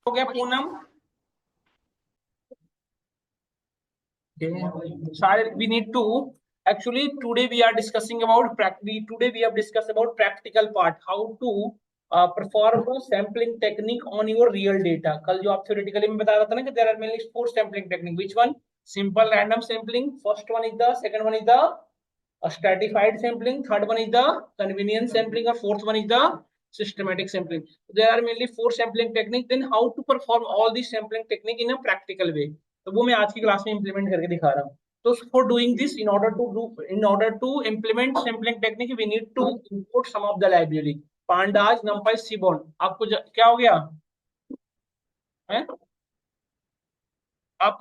हो गया Poonam. Sorry, we need to actually today we are discussing about today we have discussed about practical part, how to perform a sampling technique on your real data. कल जो आप theoretically में बता रहा था ना कि there are mainly four sampling technique. Which one? Simple random sampling. First one is the, second one is the stratified sampling, third one is the convenience sampling, or fourth one is the systematic sampling. There are mainly four sampling technique. Then how to perform all these sampling technique in a practical way? तो वो मैं आज की class में implement करके दिखा रहा हूँ। तो for doing this, in order to implement sampling technique, we need to import some of the library. Pandas, numpy, seaborn. आपको क्या हो गया है? आप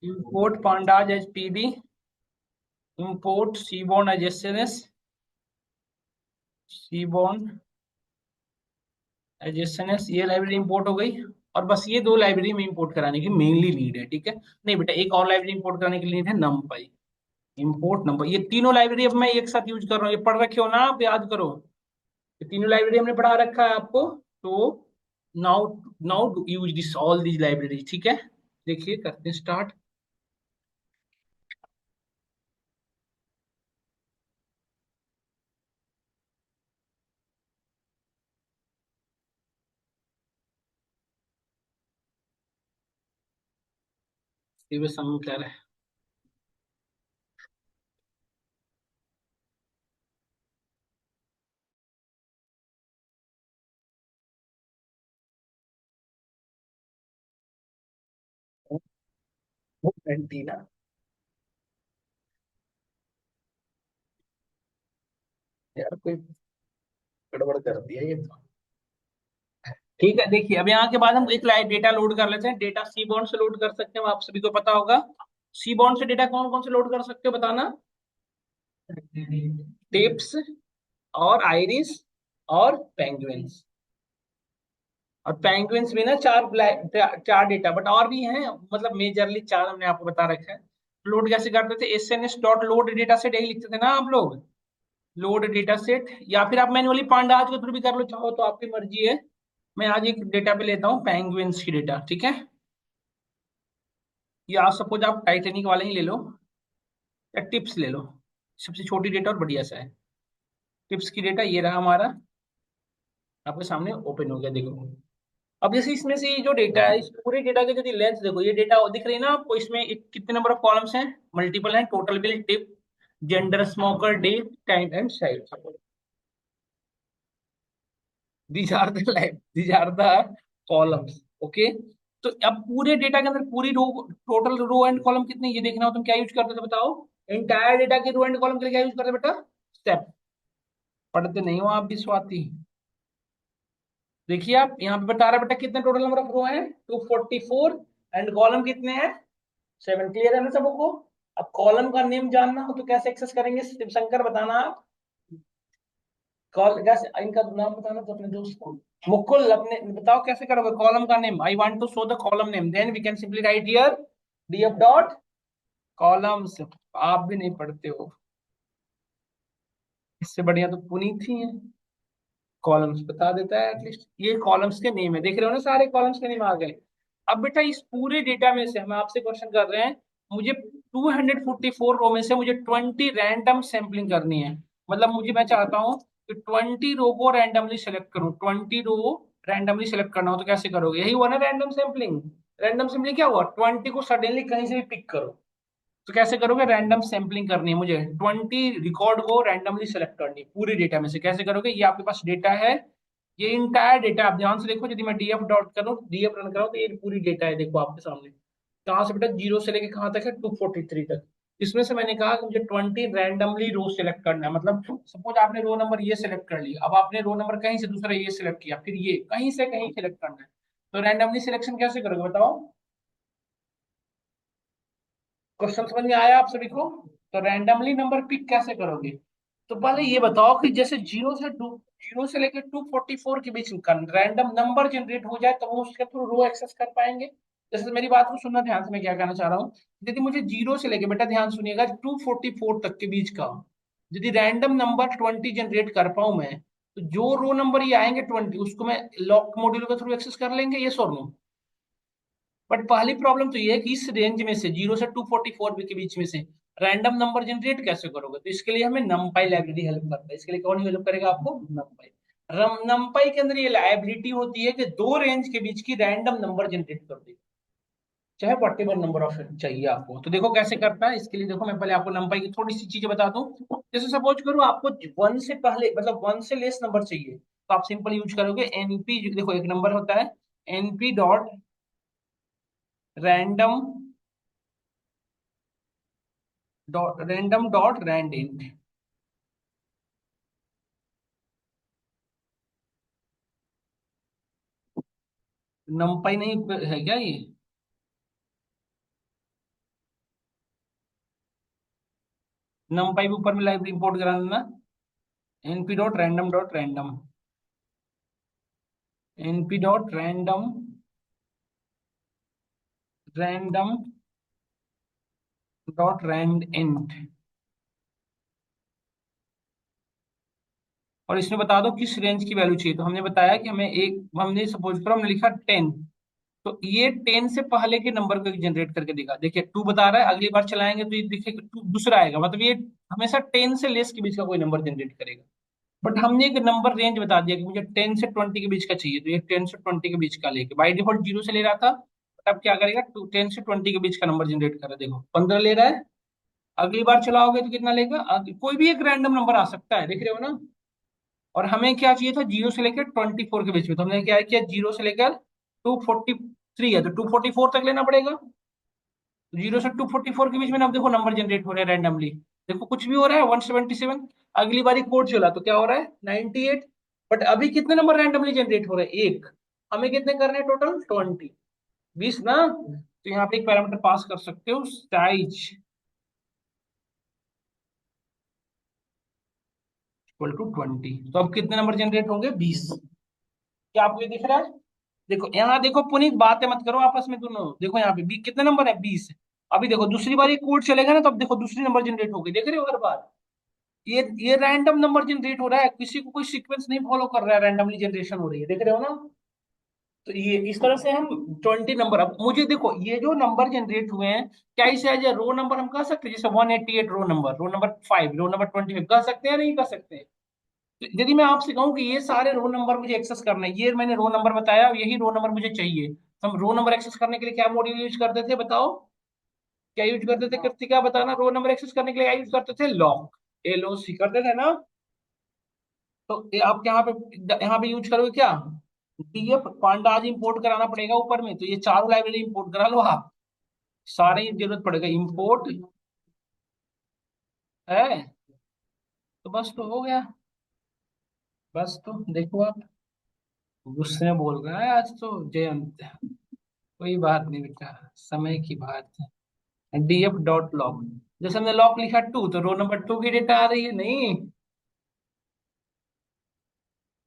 import pandas as pd, import seaborn as sns, seaborn as sns, ये library import हो गई। और बस ये दो लाइब्रेरी में इंपोर्ट कराने की मेनली नीड है, ठीक है। नहीं बेटा, एक और लाइब्रेरी इंपोर्ट कराने की नीड है, numpy, इंपोर्ट नंबर। ये तीनों लाइब्रेरी अब मैं एक साथ यूज कर रहा हूँ, ये पढ़ रखे हो ना आप, याद करो। ये तीनों लाइब्रेरी हमने पढ़ा रखा है आपको। तो now now use this all these library, ठीक है। देखिए करते हैं स्टार्ट। सम क्या है? एंटीना। यार कोई गड़बड़ कर दिया ये तो। ठीक है, देखिए अब यहाँ के बाद हम एक लाइव डेटा लोड कर लेते हैं। डेटा सीबॉन्ड से लोड कर सकते हैं, वो आप सभी को पता होगा। सीबॉन्ड से डेटा कौन कौन से लोड कर सकते हो बताना? टिप्स और आइरिस और पेंगुइन्स। और पेंगुइन्स भी ना चार डेटा, बट और भी हैं, मतलब मेजरली चार हमने आपको बता रखा है। लोड कैसे करते थे? SNS dot load data set, यही लिखते थे ना आप लोग, लोड डेटा सेट। या फिर आप मैन्युअली पांडाज के थ्रू भी कर लो, चाहो तो आपकी मर्जी है। मैं आज एक डेटा पे लेता हूँ पेंगुइन्स की डेटा, ठीक है। या सपोज आप टाइटेनिक वाले ही ले लो, या टिप्स ले लो, सबसे छोटी डेटा और बढ़िया सा है। टिप्स की डेटा ये रहा हमारा, आपके सामने ओपन हो गया, देखो। अब जैसे इसमें से ये जो डेटा है, इस पूरे डेटा के यदि लेंथ देखो, ये डेटा दिख रही है ना आपको, इसमें कितने नंबर ऑफ कॉलम्स हैं? मल्टीपल हैं। Total bill, tip, gender, smoker, day, time and child. These are the columns, okay. तो अब पूरे डेटा के अंदर पूरी row, total row and column कितने, ये देखना हो तुम क्या यूज करते थे बताओ? एंटायर डेटा के रो एंड कॉलम के लिए क्या यूज करते बेटा? स्टेप। पढ़ते नहीं हो आप भी स्वाति। देखिए आप यहाँ पे बता रहा बेटा कितने टोटल नंबर ऑफ रो है, 244, एंड कॉलम कितने हैं? 7। क्लियर है ना सबको? अब कॉलम का नेम जानना हो तो कैसे एक्सेस करेंगे शिवशंकर, बताना आप। कॉल कैसे, इनका नाम बताना तो अपने दोस्त को। मुकुल, अपने बताओ कैसे करोगे कॉलम का name? I want to show the column name, then we can simply write here df dot columns. आप भी नहीं पढ़ते हो, इससे बढ़िया तो पुनीत ही है, कॉलम्स बता देता है एटलीस्ट। ये कॉलम्स के नेम है, देख रहे हो ना, सारे कॉलम्स के नेम आ गए। अब बेटा इस पूरे डेटा में से हम आपसे क्वेश्चन कर रहे हैं, मुझे 244 रो में से मुझे 20 रैंडम सैंपलिंग करनी है। मतलब मुझे, मैं चाहता हूँ कि 20 रो को रैंडमली सेलेक्ट करूँ, 20 रो रैंडमली सेलेक्ट करना हो तो कैसे करोगे? यही हुआ ना रैंडम सैंपलिंग। रैंडम सैंपलिंग क्या हुआ? 20 को सडनली कहीं से भी पिक करो। तो कैसे करोगे? रैंडम सैंपलिंग करनी है मुझे, 20 रिकॉर्ड को रैंडमली सेलेक्ट करनी है पूरे डेटा में से। कैसे करोगे? ये आपके पास डेटा है, ये इंटायर डेटा, आप ध्यान से देखो। यदि मैं डीएफ डॉट करूँ, डीएफ रन कराऊँ, तो ये पूरी डेटा है, देखो आपके सामने। कहाँ से बेटा? जीरो से लेके कहाँ तक है? 243 तक। इसमें से मैंने कहा कि मुझे 20 रैंडमली रो सेलेक्ट करना है। मतलब सपोज आपने रो नंबर ये सेलेक्ट कर लिया, अब आपने रो नंबर कहीं से दूसरा ये सेलेक्ट किया, फिर ये कहीं से कहीं सेलेक्ट करना है। तो रैंडमली सिलेक्शन कैसे करोगे बताओ? क्वेश्चन समझ में आया आप सभी को? तो रैंडमली नंबर पिक कैसे करोगे? तो पहले ये बताओ कि जैसे जीरो से लेकर 244 के बीच का रैंडम नंबर जनरेट हो जाए तो हम उसके थ्रू रो एक्सेस कर पाएंगे। जैसे मेरी बात को सुनना ध्यान से, मैं क्या कहना चाह रहा हूँ। यदि मुझे जीरो से लेके, बेटा ध्यान सुनिएगा, 244 तक के बीच का यदि रैंडम नंबर 20 जनरेट कर पाऊं मैं, तो जो रो नंबर ये आएंगे 20 उसको मैं लॉक मॉड्यूल के थ्रू एक्सेस कर लेंगे, ये और नो। बट पहली प्रॉब्लम तो ये है कि इस रेंज में से 0 से 244 के बीच में से रैंडम नंबर जनरेट कैसे करोगे? तो इसके लिए हमें नमपाई लाइब्रेरी हेल्प करता है। इसके लिए कौन हेल्प करेगा आपको? नमपाई। नमपाई के अंदर ये लाइब्रेरिटी होती है कि दो रेंज के बीच की रैंडम नंबर जनरेट कर देगी, चाहे व्हाटेवर नंबर ऑफ चाहिए आपको। तो देखो कैसे करता है। इसके लिए देखो मैं पहले आपको नंपाई की थोड़ी सी चीजें बता दूं। जैसे सपोज करो आपको वन से पहले मतलब वन से लेस नंबर चाहिए, तो आप सिंपल यूज करोगे एनपी। देखो एक नंबर होता है NP dot random dot rand int. NumPy नहीं है क्या ये? नमपाई भी ऊपर में लाइब्रेरी इंपोर्ट करा देना। NP dot random NP dot random dot rand int. और इसमें बता दो किस रेंज की वैल्यू चाहिए। तो हमने बताया कि हमें एक, हमने सपोज करो हमने लिखा 10, तो ये 10 से पहले के नंबर को जनरेट करके दिखा। देखिए 2 बता रहा है, अगली बार चलाएंगे तो ये देखिए 2 दूसरा आएगा, मतलब ये हमेशा 10 से लेस के बीच का कोई नंबर जनरेट करेगा। बट हमने एक नंबर रेंज बता दिया कि मुझे 10 से 20 के बीच का चाहिए, तो ये 10 से 20 के बीच का लेके बाई डिफॉल्ट 0 से ले रहा था, बट अब क्या करेगा 10 से 20 के बीच का नंबर जनरेट कर रहा है। देखो 15 ले रहा है। अगली बार चलाओगे तो कितना लेगा? कोई भी एक रैंडम नंबर आ सकता है, देख रहे हो ना। और हमें क्या चाहिए था? 0 से लेकर 24 के बीच में। तो हमने क्या किया, 0 से लेकर 243 है तो 244 तक लेना पड़ेगा। 0 से 244 के बीच में ना, अब देखो नंबर जनरेट हो रहे हैं रैंडमली। देखो कुछ भी हो रहा है 177। अगली बारी कोड चला तो क्या हो रहा है 98। बट अभी कितने नंबर रैंडमली जनरेट हो रहे हैं? एक। हमें कितने करने हैं टोटल? 20। 20 ना। तो यहाँ पे एक पैरामीटर पास कर सकते हो साइज इक्वल टू 20। तो अब कितने नंबर जनरेट होंगे? 20। क्या आपको ये दिख रहा है? देखो यहाँ देखो पुनीत, बातें मत करो आपस में दोनों। देखो यहाँ पे कितने नंबर है? 20। अभी देखो दूसरी बार ये कोड चलेगा ना, तो अब देखो दूसरी नंबर जनरेट होगी, देख रहे हो हर बार। ये रैंडम नंबर जनरेट हो रहा है, किसी को कोई सीक्वेंस नहीं फॉलो कर रहा है, रैंडमली जनरेशन हो रही है, देख रहे हो ना। तो ये इस तरह से हम 20 नंबर। अब मुझे देखो ये जो नंबर जनरेट हुए हैं, क्या इसे एज ए रो नंबर हम कह सकते हैं? जैसे 188 रो नंबर 5 रो नंबर 25 कह सकते हैं या नहीं कह सकते? तो यदि मैं आपसे कहूं कि ये सारे रो नंबर मुझे एक्सेस करना है, ये मैंने रो नंबर बताया और यही रो नंबर मुझे चाहिए, तो हम रो नंबर एक्सेस करने के लिए क्या मॉड्यूल यूज करते थे बताओ? क्या यूज करते थे कृतिका, बताना। रो नंबर एक्सेस करने के लिए क्या यूज करते थे? लॉक, एलओसी करते थे ना। तो ये आप यहाँ पे यूज करोगे क्या? डीएफ पांडाज इंपोर्ट कराना पड़ेगा ऊपर में, तो ये चारों लाइब्रेरी इंपोर्ट करा लो आप। सारे ही जरूरत पड़ेगा इंपोर्ट है। तो बस तो हो गया। बस तो देखो आप, गुस्से में बोल रहा है आज तो जयंत। कोई बात नहीं बेटा, समय की बात है। डीएफ डॉट लॉग, जैसे हमने लॉग लिखा 2, तो रो नंबर 2 की डेटा आ रही है नहीं?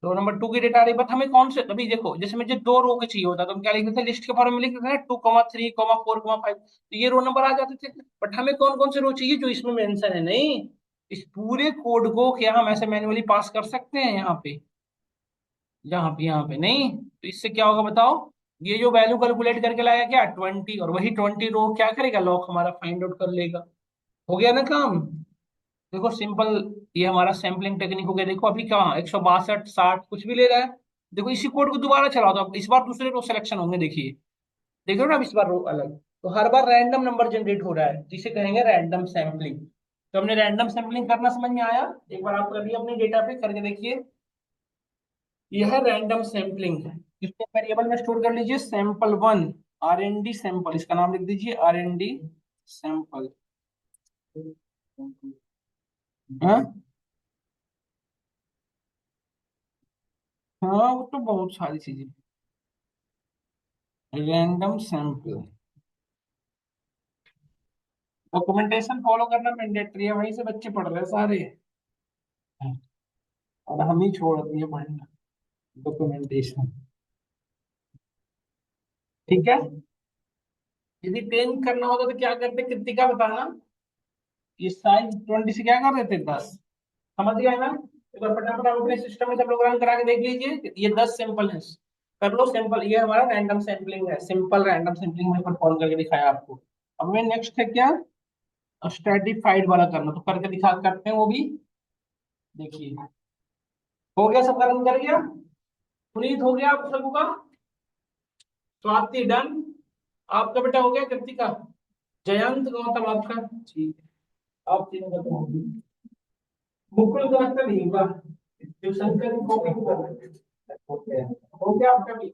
रो नंबर 2 की डेटा आ रही है। बट हमें कौन से, अभी देखो जैसे मुझे 2 रो के चाहिए होता तो हम क्या लिखते थे? लिस्ट के फॉर्म में लिखते थे ना, 2, 3, 4, 5, तो ये रो नंबर आ जाते थे। बट हमें कौन कौन से रो चाहिए जो इसमें मेंशन है? नहीं, इस पूरे कोड को क्या हम ऐसे मैन्युअली पास कर सकते हैं यहाँ पे? यहाँ पे नहीं। तो इससे क्या होगा बताओ? ये जो वैल्यू कैलकुलेट करके लाएगा क्या 20, और वही 20 रो क्या करेगा? लॉक हमारा फाइंड आउट कर लेगा। हो गया ना काम। देखो सिंपल, ये हमारा सैम्पलिंग टेक्निक हो गया। देखो अभी क्या 162 60 कुछ भी ले रहा है। देखो इसी कोड को दोबारा चलाओ तो अब इस बार दूसरे रो सिलेक्शन होंगे, देखिए। देख रहे हो ना, अब इस बार रो अलग। तो हर बार रैंडम नंबर जनरेट हो रहा है, जिसे कहेंगे रैंडम सैम्पलिंग। तो हमने रैंडम सैम्पलिंग करना समझ में आया? एक बार आप करिए अपने डेटा पे करके देखिए। यह है रैंडम सैम्पलिंग। इसको वेरिएबल में स्टोर कर लीजिए सैंपल 1, R&D सैंपल, इसका नाम लिख दीजिए R&D सैंपल। हाँ हाँ, वो तो बहुत सारी चीजें। रैंडम सैंपल डॉक्यूमेंटेशन फॉलो करना मैंडेटरी है, वहीं से बच्चे पढ़ रहे हैं सारे। और हम ही छोड़ दिए पढ़ना डॉक्यूमेंटेशन। ठीक है। यदि 10 करना होता तो क्या करते कृतिका, बताना। ये साइज 20 से क्या कर देते? 10। समझ गए ना? एक बार फटाफट आप अपने सिस्टम में सब लोग रन करा के देख लीजिए, ये 10 सैंपल है, कर लो सैंपल। ये हमारा रैंडम सैंपलिंग है, सिंपल रैंडम सैंपलिंग में परफॉर्म करके दिखाया आपको। अब मैं नेक्स्ट है क्या, स्ट्रेटिफाइड वाला करना, तो करके दिखा करते हैं वो भी। देखिए हो गया, सबका रन कर गया, पुनीत हो गया आप सबका, स्वाति डन, आपका बेटा हो गया, कृतिका, जयंत, गौतम आपका ठीक है, आप तीनों का तो हो गया। मुकुल का लगता नहीं होगा, जो शंकर को भी हो गया आपका भी।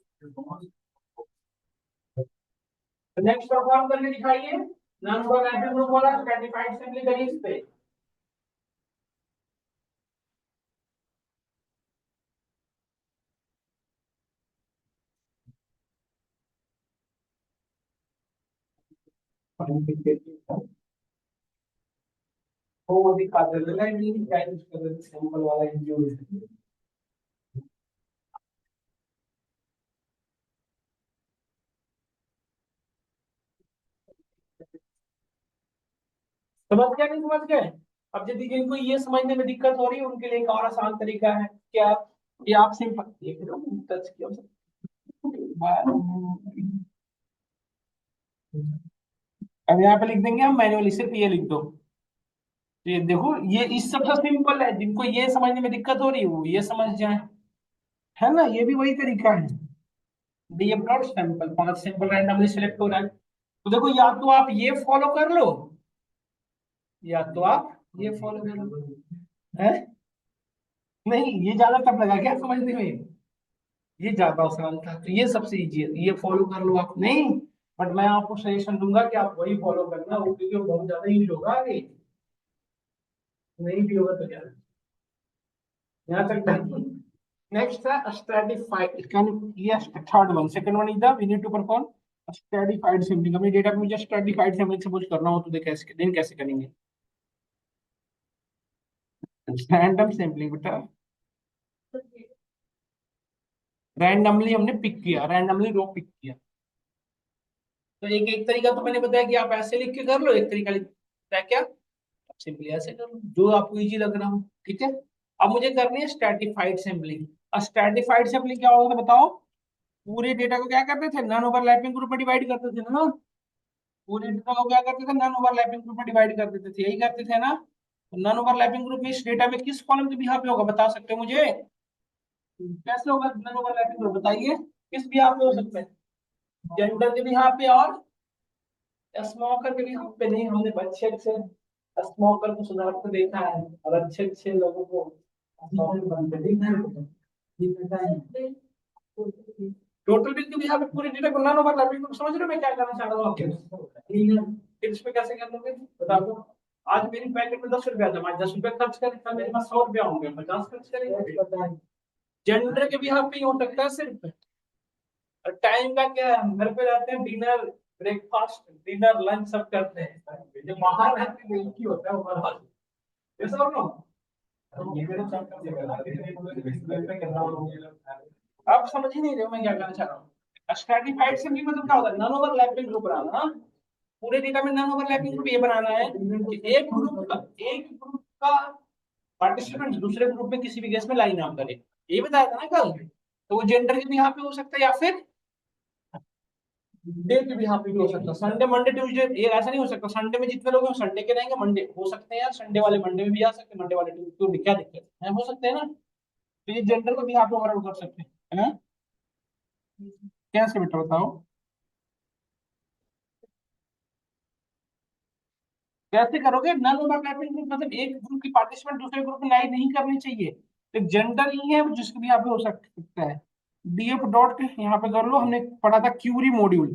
नेक्स्ट परफॉर्म करके दिखाइए, नन फॉर रैंडम ग्रुप वाला स्ट्रेटिफाइड सिंपली करिए इस पे। वो दिखाते हैं लाइन क्या यूज कर रहे थे, सैंपल वाला यूज। समझ गया नहीं समझ गए? अब यदि जिनको ये समझने में दिक्कत हो रही है उनके लिए एक और आसान तरीका है क्या, ये आप सिंपल देख रहे हो, टच किया अब यहाँ पे लिख देंगे हम मैनुअली, सिर्फ ये लिख दो। तो ये देखो, ये इस सबसे सिंपल है, जिनको ये समझने में दिक्कत हो रही है वो ये समझ जाए, है ना, ये भी वही तरीका है। DF dot sample, 5 sample randomly select हो रहा है, तो देखो या तो आप ये फॉलो कर लो, या तो आप ये फॉलो कर लो, है नहीं, ये ज्यादा टफ लगा क्या समझने में, ये ज्यादा आसान था, तो ये सबसे इजी है, ये फॉलो कर लो आप, नहीं बट मैं आपको सजेशन दूंगा कि आप वही फॉलो करना, वो क्योंकि वो बहुत ज्यादा यूज होगा आगे, नहीं भी होगा तो क्या, यहाँ तक। नेक्स्ट है स्ट्रेटिफाइड, कैन ये third one, second one is the we need to perform stratified sampling. अपने डेटा पे मुझे स्ट्रेटिफाइड सैंपलिंग से कुछ करना हो तो देख कैसे दिन कैसे करेंगे, रैंडम सैंपलिंग बेटा, रैंडमली हमने पिक किया, रैंडमली रो पिक किया। तो एक एक तरीका तो मैंने बताया कि आप ऐसे लिख के कर लो, एक तरीका लिखता है क्या, सिंपली ऐसे कर लो जो आपको इजी लग रहा हो, ठीक है। अब मुझे करनी है स्ट्रेटिफाइड सैंपलिंग। और स्ट्रेटिफाइड सैंपलिंग क्या होगा बताओ, पूरे डेटा को क्या करते थे, नॉन ओवरलैपिंग ग्रुप में डिवाइड करते थे ना, पूरे डेटा को क्या करते थे, नॉन ओवरलैपिंग ग्रुप में डिवाइड कर देते थे, यही करते थे ना। नॉन ओवरलैपिंग ग्रुप में इस डेटा में किस कॉलम के बिहाफ पे होगा बता सकते हो मुझे, कैसे होगा नॉन ओवरलैपिंग ग्रुप बताइए, किस बिहाफ पे हो सकते हैं, जेंडर के बिहाफ पे और स्मोकर के बिहाफ पे नहीं, हमने अच्छे अच्छे स्मोकर को सुधार को देखा है और अच्छे अच्छे लोगों को स्मोकर बनते देखा है। टोटल बिल के बिहाफ पे पूरे डेटा को नॉन ओवरलैपिंग ग्रुप, समझ रहे हो मैं क्या करना चाह रहा हूँ आपके, फिर इस पे कैसे कर लोगे बता दो। आज मेरी पैकेट में 10 रुपया जमा, 10 रुपया खर्च करें, कल मेरे पास 100 रुपया होंगे, 50 खर्च करेंगे। जेंडर के बिहाफ पे ही हो सकता है सिर्फ। और टाइम का क्या है, हम घर पे रहते हैं, डिनर ब्रेकफास्ट डिनर लंच सब करते हैं, जो बाहर रहते हैं एक ही होता है वो बाहर, ये सब नो। आप समझ ही नहीं रहे हो मैं क्या कहना चाह रहा हूँ, स्ट्रेटिफाइड से भी मतलब क्या होता है, नॉन ओवरलैपिंग ग्रुप बनाना, पूरे डेटा में नॉन ओवरलैपिंग ग्रुप ये बनाना है कि एक ग्रुप का पार्टिसिपेंट दूसरे ग्रुप में किसी भी केस में लाई नाम करे, ये बताया था ना कल, तो वो जेंडर के भी यहाँ पे हो सकता है या फिर डे के भी यहाँ पे भी हो सकता है, संडे मंडे ट्यूसडे, ये ऐसा नहीं हो सकता संडे में जितने लोग हैं संडे के रहेंगे, मंडे हो सकते हैं यार, संडे वाले मंडे में भी आ सकते हैं, मंडे वाले ट्यूसडे, क्या दिक्कत है, हो सकते हैं ना, तो ये जेंडर को भी यहाँ पे ओवरऑल कर सकते हैं, है ना? कैसे बेटा बताओ, कैसे करोगे, नन ओवरलैपिंग ग्रुप मतलब एक ग्रुप की पार्टिसिपेंट दूसरे ग्रुप में लाई नहीं करनी चाहिए, एक जेंडर ही है जिसके भी यहाँ पे हो सकता है। डीएफ डॉट यहाँ पे कर लो, हमने पढ़ा था क्यूरी मॉड्यूल,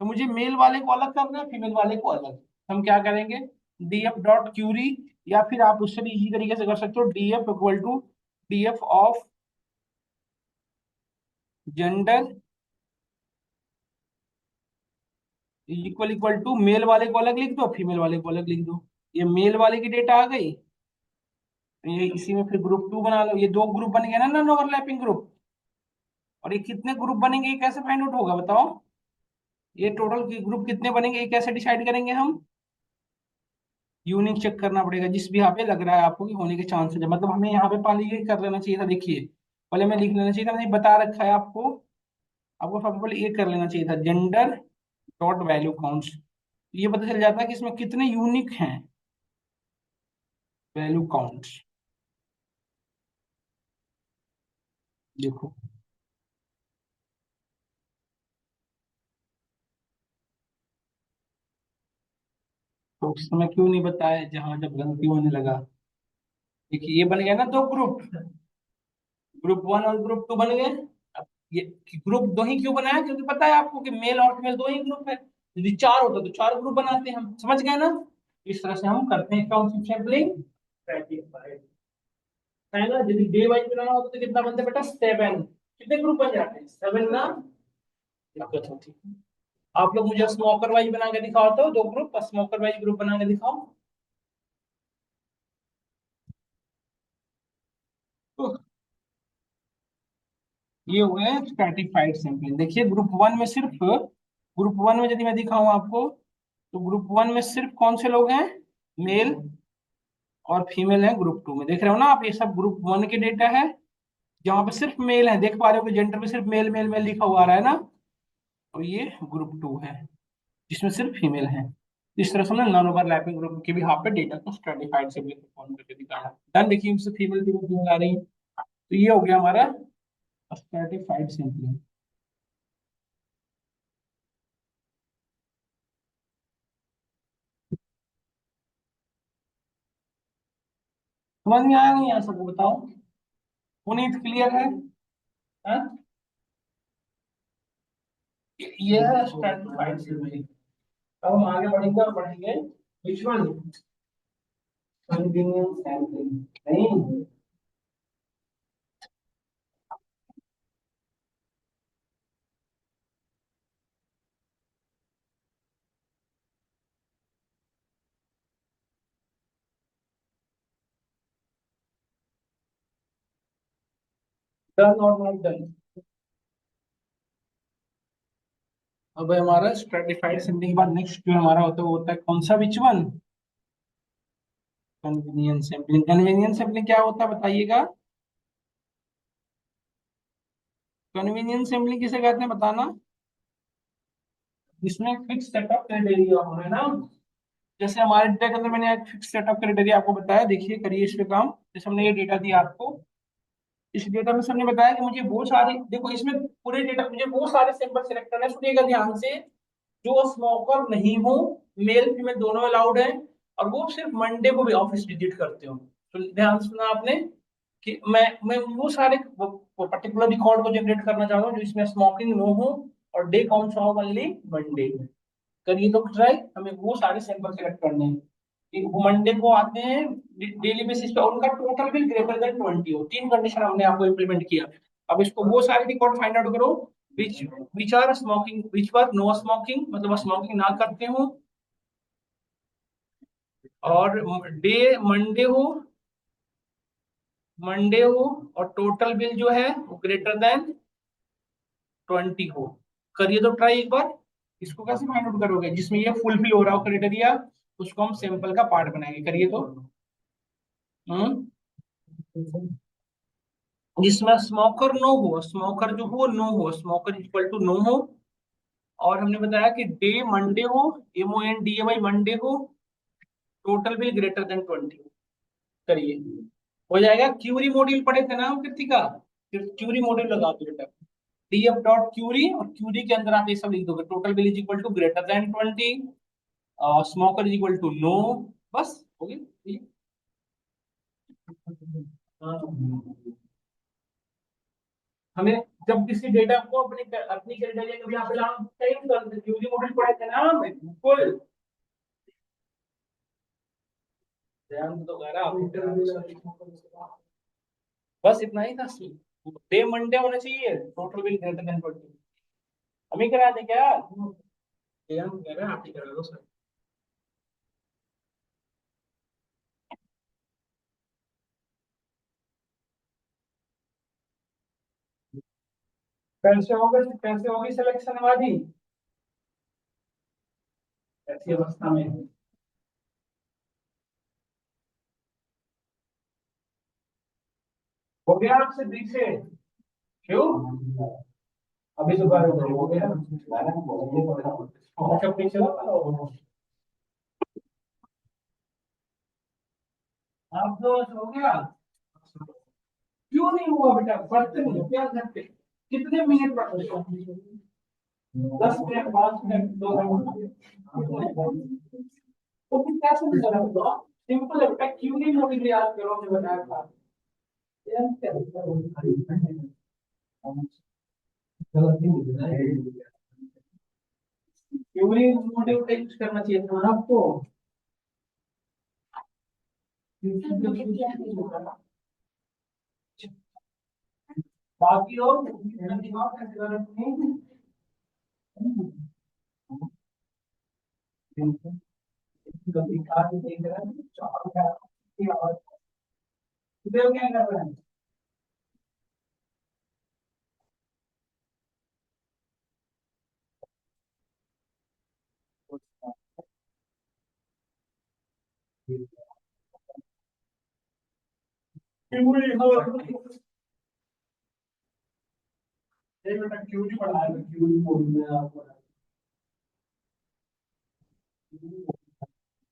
तो मुझे मेल वाले को अलग करना है, फीमेल वाले को अलग, हम क्या करेंगे, डीएफ डॉट क्यूरी, या फिर आप उससे भी इजी तरीके से कर सकते हो, DF equal to DF of gender equal equal to, male वाले को अलग लिख दो, फीमेल वाले को अलग लिख दो, ये मेल वाले की डेटा आ गई, ये इसी में फिर ग्रुप 2 बना लो, ये दो ग्रुप बन गए ना नॉन ओवरलैपिंग ग्रुप, और ये कितने ग्रुप बनेंगे ये कैसे फाइंड आउट होगा बताओ, ये टोटल ग्रुप कितने बनेंगे ये कैसे डिसाइड करेंगे हम, यूनिक चेक करना पड़ेगा जिस भी यहाँ पे लग रहा है आपको कि होने के चांसेस है, मतलब हमें यहाँ पे पहले ये कर लेना चाहिए था, देखिए पहले मैं लिख लेना चाहिए था, मैंने बता रखा है आपको। आपको सबसे पहले ये कर लेना चाहिए था, जेंडर डॉट वैल्यू काउंट्स। ये पता चल जाता है कि इसमें कितने यूनिक हैं वैल्यू काउंट्स। देखो, तो उस समय क्यों नहीं बताया जहां जब गलती होने लगा। देखिए ये बन गया ना दो ग्रुप, ग्रुप वन और ग्रुप टू बन गए। अब ये ग्रुप दो ही क्यों बनाया, क्योंकि पता है आपको कि मेल और फीमेल दो ही ग्रुप है। यदि चार होता तो चार ग्रुप बनाते हैं हम, समझ गए ना। इस तरह से हम करते हैं काउंटिंग सैंपलिंग, है ना। यदि डे वाइज बनाना होता तो कितना बनता है बेटा, सेवन। कितने ग्रुप बन जाते हैं, सेवन ना। अच्छा ठीक है। आप लोग मुझे स्मोकर वाइज बना के दिखाओ, तो दो ग्रुप स्मोकर वाइज ग्रुप बना के दिखाओ। तो ये हो गए स्ट्रैटिफाइड सैंपलिंग। देखिए ग्रुप वन में सिर्फ, ग्रुप वन में यदि मैं दिखाऊं आपको, तो ग्रुप वन में सिर्फ कौन से लोग हैं, मेल और फीमेल है। ग्रुप टू में देख रहे हो ना आप, ये सब ग्रुप वन के डेटा है, जहां पे सिर्फ मेल है। देख पा रहे हो कि जेंडर में सिर्फ मेल मेल मेल लिखा हुआ आ रहा है ना। और ये ग्रुप टू है जिसमें सिर्फ फीमेल है। इस तरह से हमने नॉन ओवरलैपिंग ग्रुप के भी यहाँ पे डेटा को स्ट्रेटिफाइड से भी परफॉर्म करके दिखाया। डन। देखिए इससे फीमेल फीमेल फीमेल आ रही है, तो ये हो गया हमारा स्ट्रेटिफाइड सैंपलिंग। समझ में आया नहीं आया सबको बताओ। पुनीत क्लियर है? हाँ? ये है स्ट्रेटिफाइड सैंपलिंग। अब हम आगे बढ़ेंगे और बढ़ेंगे विच वन, कन्वीनियंस सैंपलिंग। नहीं, डन और नॉट डन। अब हमारा स्ट्रेटिफाइड सैंपलिंग के बाद नेक्स्ट जो हमारा होता है वो होता है कौन सा, which one, convenience sampling. Convenience sampling क्या होता है बताइएगा। कन्वीनियंस सैंपलिंग किसे कहते हैं बताना। इसमें फिक्स सेटअप क्राइटेरिया हो, है ना। जैसे हमारे डेटा के अंदर मैंने एक फिक्स सेटअप क्राइटेरिया आपको बताया, देखिए करिए इस पे काम। जैसे हमने ये डेटा दिया आपको, इस डेटा में से हमने बताया कि मुझे वो सारे, देखो इसमें पूरे डेटा मुझे वो सारे सैंपल सेलेक्ट करना है, सुनिएगा ध्यान से, जो स्मोकर नहीं हो, मेल फीमेल दोनों अलाउड है, और वो सिर्फ मंडे को भी ऑफिस विजिट करते हो। तो ध्यान से सुना आपने कि मैं वो सारे वो पर्टिकुलर रिकॉर्ड को जनरेट करना चाह रहा हूँ जो इसमें स्मोकिंग नो हो, और डे काउंट हो ओनली मंडे। करिए तो ट्राई, हमें वो सारे सैंपल सेलेक्ट करने हैं। एक वो मंडे को आते हैं डेली बेसिस पे, और उनका टोटल बिल ग्रेटर देन 20 हो। तीन कंडीशन हमने आपको इम्प्लीमेंट किया। अब इसको वो सारे रिकॉर्ड फाइंड आउट करो, which which are smoking, which are no smoking, मतलब स्मोकिंग ना करते हो, और डे मंडे हो, मंडे हो, और टोटल बिल जो है वो ग्रेटर देन 20 हो। करिए तो ट्राई एक बार। इसको कैसे फाइंड आउट करोगे, जिसमें ये फुलफिल हो रहा हो क्राइटेरिया, उसको हम सैंपल का पार्ट बनाएंगे। करिए तो। हम्म जिसमें स्मोकर नो हो, स्मोकर जो हो नो हो, स्मोकर इक्वल टू नो हो, और हमने बताया कि डे मंडे हो, MONDAY मंडे हो, टोटल बिल ग्रेटर देन 20। करिए, हो जाएगा। क्यूरी मॉड्यूल पढ़े थे ना हम कृतिका, फिर क्यूरी मॉड्यूल लगा दो बेटा। DF डॉट क्यूरी, और क्यूरी के अंदर आप ये सब लिख दोगे, total bill is equal to greater than 20, smoker is equal to no. बस हो गई। हमें जब किसी डेटा को अपनी अपनी क्राइटेरिया के भी यहाँ पे हम टाइप करते हैं, क्यूरी मॉडल पढ़े थे ना हमें, बिल्कुल ध्यान तो कह रहा आप। बस इतना ही था। डे मंडे होना चाहिए, टोटल बिल ग्रेटर देन 20। हम ही करा दें क्या, ध्यान कह रहे हैं आप ही करा दो सर। कैसे होगी सिलेक्शन हमारी ऐसी अवस्था में। हो गया आपसे बी से? क्यों? अभी तो बार हो गया। अच्छा पीछे आप दो हो गया। क्यों नहीं हुआ बेटा? पढ़ते नहीं हो क्या करते? कितने मिनट पढ़ते हो? 10 मिनट, 5 मिनट, 2 घंटे? तो फिर कैसे नहीं करा बताओ? सिंपल है बेटा, क्यों नहीं मोबाइल याद करो, मैं बताया था। क्यों नहीं मोटिव यूज करना चाहिए था आपको? बाकी लोग क्या कर रहे हैं? बेटा क्यों नहीं पढ़ा है? क्यों नहीं बोल में आपको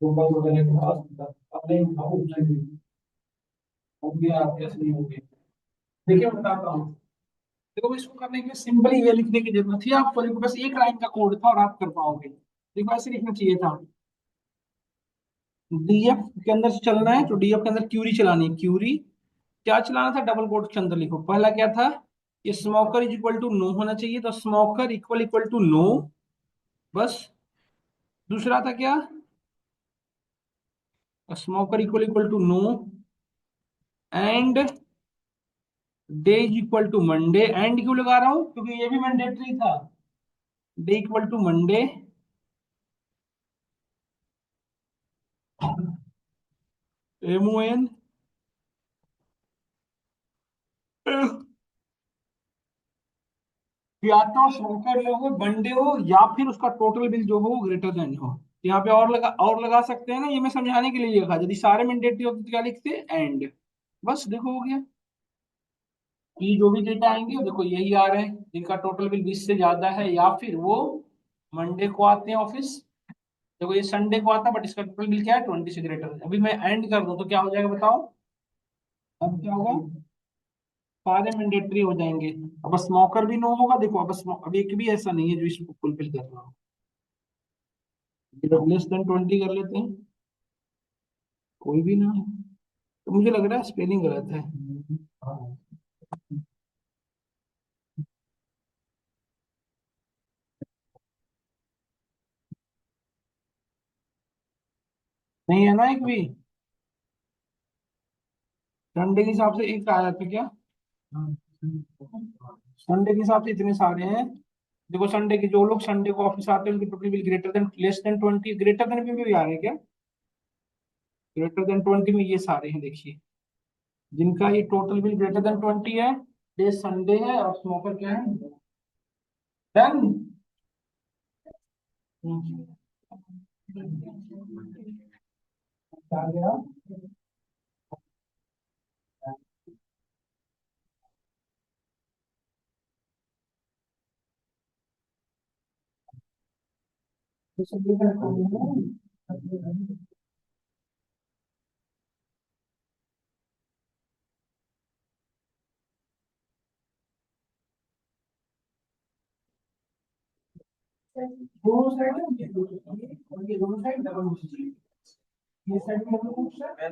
गूगल वगैरह के पास अपने होंगे आप कैसे नहीं होंगे? देखिए मैं बताता हूँ। देखो इसको करने के लिए सिंपल ये लिखने की जरूरत थी आपको, देखो बस एक लाइन का कोड था और आप कर पाओगे। देखो ऐसे लिखना चाहिए था। डीएफ के अंदर से चलना है तो डीएफ के अंदर क्यूरी चलानी है, क्यूरी। क्या चलाना था? डबल कोट के अंदर लिखो। पहला क्या था? ये smoker is equal to no होना चाहिए, तो smoker equal equal to no, बस। दूसरा था क्या? Smoker equal equal to no and day is equal to Monday. And क्यों लगा रहा हूं? क्योंकि ये भी मैंडेटरी था। Day equal to Monday, MON, या तो स्मोकर जो हो मंडे हो, या फिर उसका टोटल बिल जो हो ग्रेटर देन हो। यहाँ पे और लगा सकते हैं ना, ये मैं समझाने के लिए लिखा। यदि सारे मैंडेटरी होते तो क्या लिखते? एंड। बस देखो हो गया। ये जो भी डेटा आएंगे देखो यही आ रहे हैं, जिनका टोटल बिल 20 से ज्यादा है, या फिर वो मंडे को आते हैं ऑफिस। देखो ये संडे को आता है बट इसका टोटल बिल क्या है? 20 से ग्रेटर है। अभी मैं एंड कर दूं तो क्या हो जाएगा बताओ? अब क्या होगा? सारे मैंडेटरी हो जाएंगे। अब स्मोकर भी नो होगा। देखो अब एक भी ऐसा नहीं है जो इसको फुलफिल कर रहा हो। लेस देन 20 कर लेते हैं, कोई भी ना है। तो मुझे लग रहा है स्पेलिंग गलत है। नहीं है ना एक भी? संडे के हिसाब से एक आया था क्या? संडे के हिसाब से इतने सारे हैं। देखो संडे के जो लोग संडे को ऑफिस आते हैं उनकी total bill greater than less than 20, greater than भी आ रहे हैं क्या? ग्रेटर देन 20 में ये सारे हैं देखिए, जिनका ये टोटल बिल ग्रेटर देन 20 है। डे संडे है और स्मोकर क्या है? डन। आ गया। तो संडे का दोनों साइड है, ये दोनों साइड डबल होनी चाहिए। ये साइड में डबल होना है,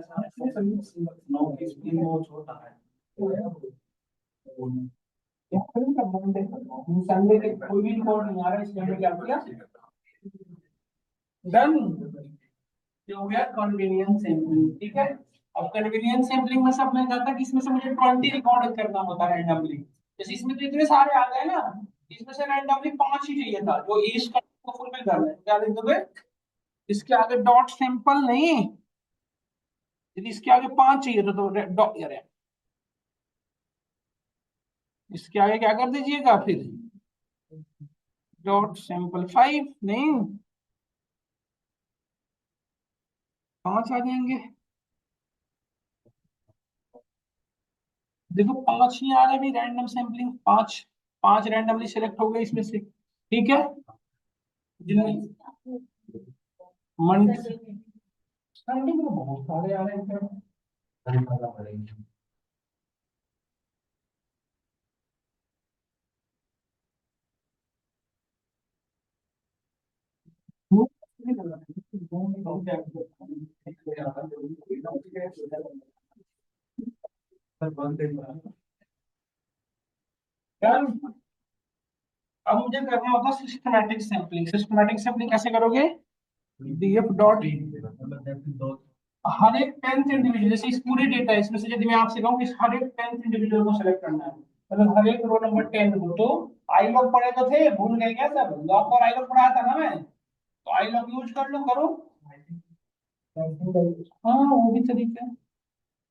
नौ की स्पीड बहुत छोटा है। संडे के कोई भी रिकॉर्ड नहीं आ रहा है, इसलिए हमने क्या किया? डन। ये हो गया कन्वीनियंस सैंपलिंग, ठीक है। अब कन्वीनियंस सैंपलिंग में सब मैं कहता कि इसमें से मुझे 20 रिकॉर्ड करना होता है रैंडमली। जैसे इसमें तो इतने सारे आ गए ना, इसमें से रैंडमली 5 ही चाहिए था जो ईच को फुलफिल कर रहे हैं। क्या लिख दोगे? इसके आगे डॉट सैंपल नहीं, यदि इसके आगे 5 चाहिए तो डॉट यार, इसके आगे क्या कर दीजिएगा फिर? डॉट सैंपल 5 नहीं, 5 आ जाएंगे। देखो 5 ही आ रहा है अभी, रैंडम सैम्पलिंग 5, 5 रैंडमली सिलेक्ट हो गए इसमें से, ठीक है। जिनमें मंथ, संडे को बहुत सारे आ रहे हैं। यार अब मुझे करना होगा सिस्टमैटिक सैम्पलिंग। सिस्टमैटिक सैम्पलिंग कैसे करोगे? डीएफ डॉट, हर एक 10th इंडिविजुअल, जैसे इस पूरे डेटा इसमें से यदि मैं आपसे कहूँ कि इस हर एक 10th इंडिविजुअल को सेलेक्ट करना है, मतलब हर एक रो नंबर 10 को, तो आई लॉग पढ़े तो थे, भूल गए क्या सब? लॉग और आई लॉग पढ़ाया था ना मैं, तो आई लॉग यूज कर लो, करो। हाँ वो भी तरीका है,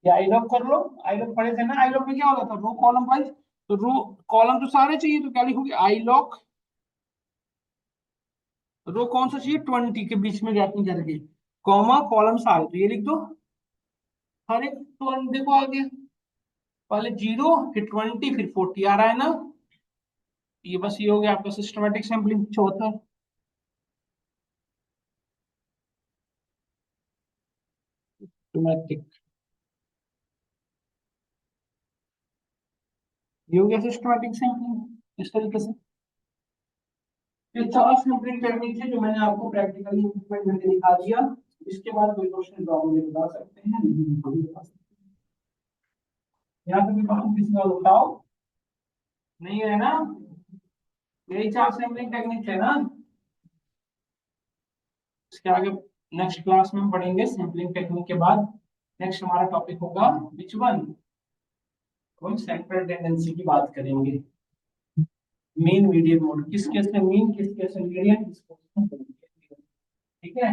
या आई लॉग कर लो। आई लॉग पढ़े थे ना, आई लॉग में क्या होता था, रो कॉलम वाइज, तो रो कॉलम तो सारे चाहिए, तो क्या लिखोगे, आई लॉग रो कौन सा चाहिए, 20 के बीच में गैप नहीं करके, कॉमा कॉलम सारे, तो ये लिख दो। हर एक 20 देखो आगे, पहले 0 फिर 20 फिर 40 आ रहा है ना, ये बस ये हो गया आपका सिस्टमैटिक सैम्पलिंग चौथा। सिस्टमैटिक, ये हो गया सिस्टमैटिक सैम्पलिंग इस तरीके से। ये 4 सैम्पलिंग टेक्निक है जो मैंने आपको प्रैक्टिकली इंप्लीमेंट करके दिखा दिया। इसके बाद कोई क्वेश्चन तो आप मुझे बता सकते हैं, नहीं तो भी बता सकते हैं। यहाँ पे भी क्वेश्चन किसी का उठाओ नहीं है ना, यही 4 सैम्पलिंग टेक्निक है ना। इसके आगे नेक्स्ट क्लास में हम पढ़ेंगे सैम्पलिंग टेक्निक के बाद, नेक्स्ट हमारा टॉपिक होगा विच वन, हम सेंट्रल टेंडेंसी की बात करेंगे। मीन मीडियन मोड, किस केस में मीन, किस केस में मीडियन, किस केस में median, ठीक है।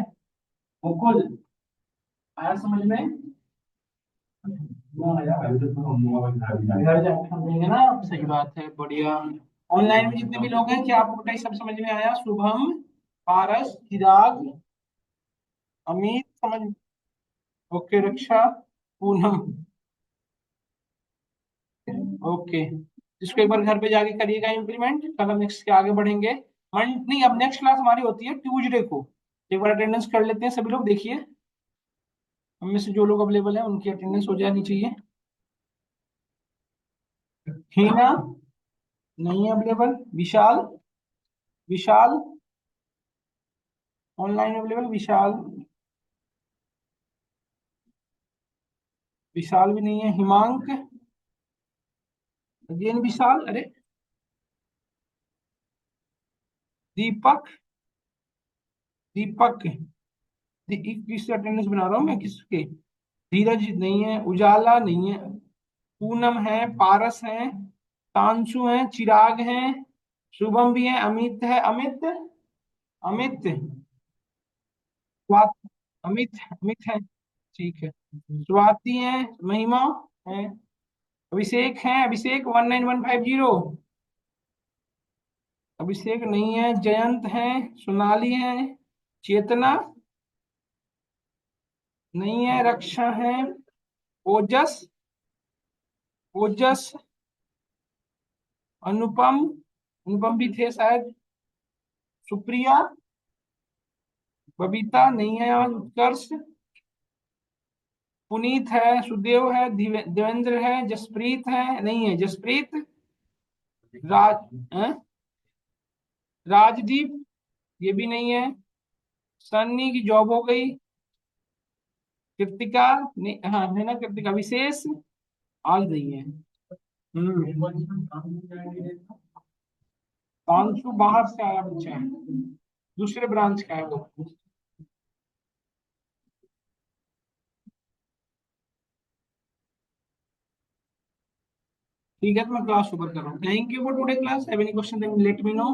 मुकुल आया समझ में? घर जाके समझेंगे ना आप, सही बात है, बढ़िया। ऑनलाइन में जितने भी लोग हैं, क्या आपको बेटा ये सब समझ में आया? शुभम, पारस, चिराग, अमित समझ, ओके, रक्षा, पूनम, ओके। इसको एक बार घर पे जाके करिएगा इम्प्लीमेंट, कल हम नेक्स्ट के आगे बढ़ेंगे। मंथ नहीं, अब नेक्स्ट क्लास हमारी होती है ट्यूसडे को, एक बार अटेंडेंस कर लेते हैं सभी लोग, देखिए हम में से जो लोग अवेलेबल हैं उनकी अटेंडेंस हो जानी चाहिए। हीना नहीं है अवेलेबल, विशाल, विशाल ऑनलाइन अवेलेबल, विशाल, विशाल भी नहीं है, हिमांक, अगेन विशाल, अरे दीपक, दीपक किस अटेंडेंस बना रहा हूँ मैं, किसके, धीरज नहीं है, उजाला नहीं है, पूनम है, पारस है, तांशु है, चिराग है, शुभम भी है, अमित है, अमित, अमित, स्वाति, अमित, अमित है, ठीक है, स्वाति है, महिमा है, अभिषेक है, अभिषेक 19150, अभिषेक नहीं है, जयंत है, सोनाली है, चेतना नहीं है, रक्षा है, ओजस, ओजस, अनुपम, अनुपम भी थे शायद, सुप्रिया, बबीता नहीं है, और उत्कर्ष, पुनीत है, सुदेव है, देवेंद्र है, जसप्रीत है, नहीं है जसप्रीत, राज, राजदीप ये भी नहीं है, सन्नी की जॉब हो गई, कृतिका नहीं, हाँ है ना कृतिका, विशेष आज नहीं है। पांचू बाहर से आया बच्चा है, दूसरे ब्रांच का है वो। ठीक है, तो मैं क्लास ओवर कर रहा हूँ। Thank you for today class, have any question then let me know.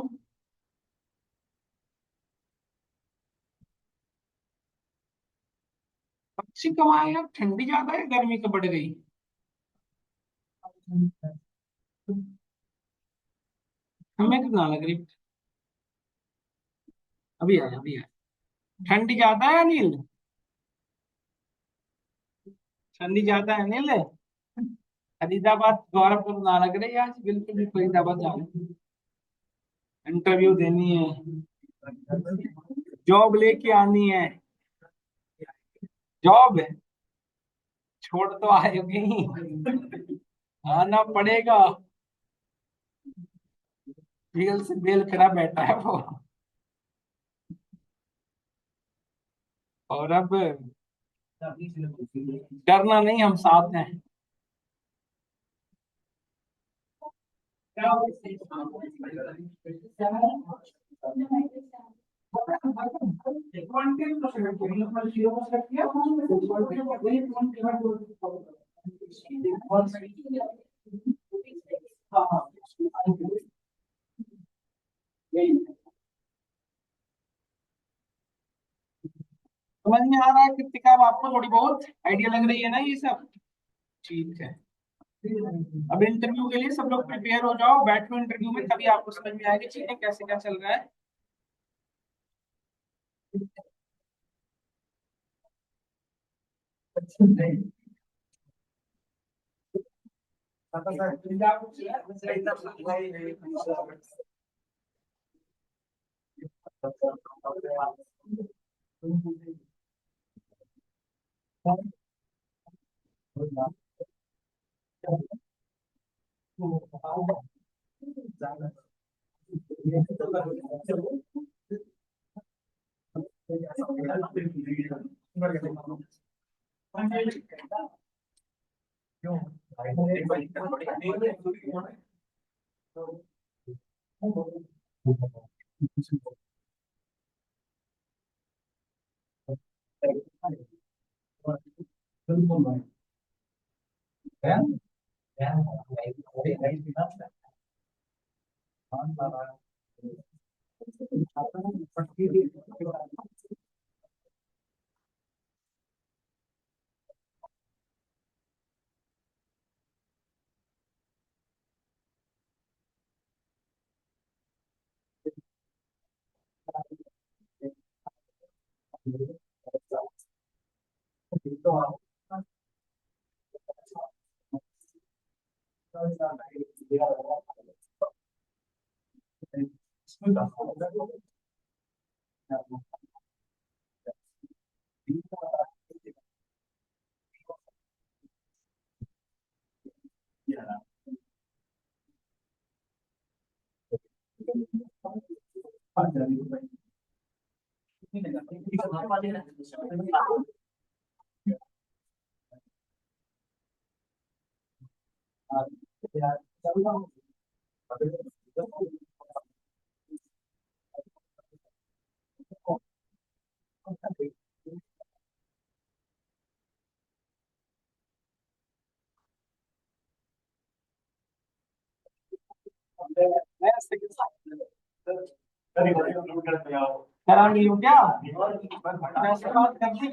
अच्छी कमाए यार, ठंडी ज्यादा है, गर्मी तो बढ़ गई। हमें कितना लग रही, अभी आया, अभी आया। ठंडी ज्यादा है अनिल, ठंडी ज्यादा है अनिल। फरीदाबाद गौरव को ना लग रही आज बिल्कुल भी फरीदाबाद जाने, इंटरव्यू देनी है, जॉब लेके आनी है, जॉब छोड़ तो आएगी, आना पड़ेगा। जेल से बेल करा बैठा है वो। और अब डरना नहीं, हम साथ हैं। समझ में आ रहा है कृतिका, अब आपको थोड़ी बहुत आइडिया लग रही है ना ये सब? ठीक है। अब इंटरव्यू के लिए सब लोग प्रिपेयर हो जाओ, बैठो इंटरव्यू में, तभी आपको समझ में आएगी चीजें कैसे क्या चल रहा है। करा नहीं हो क्या? वैसे बात करती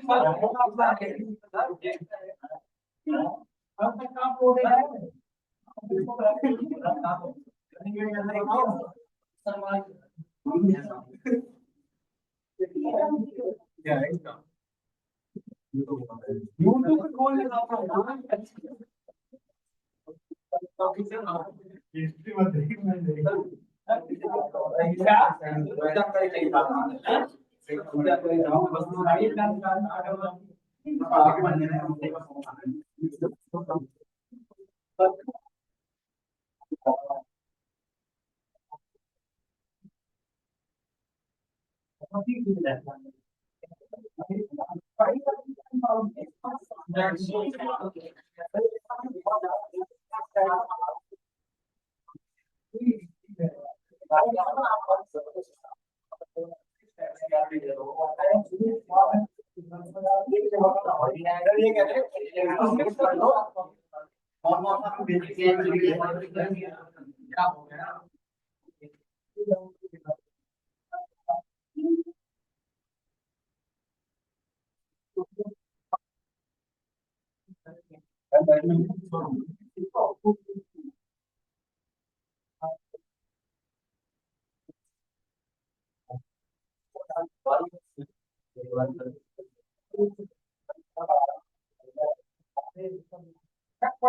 यूट्यूब पे खोल लेना था।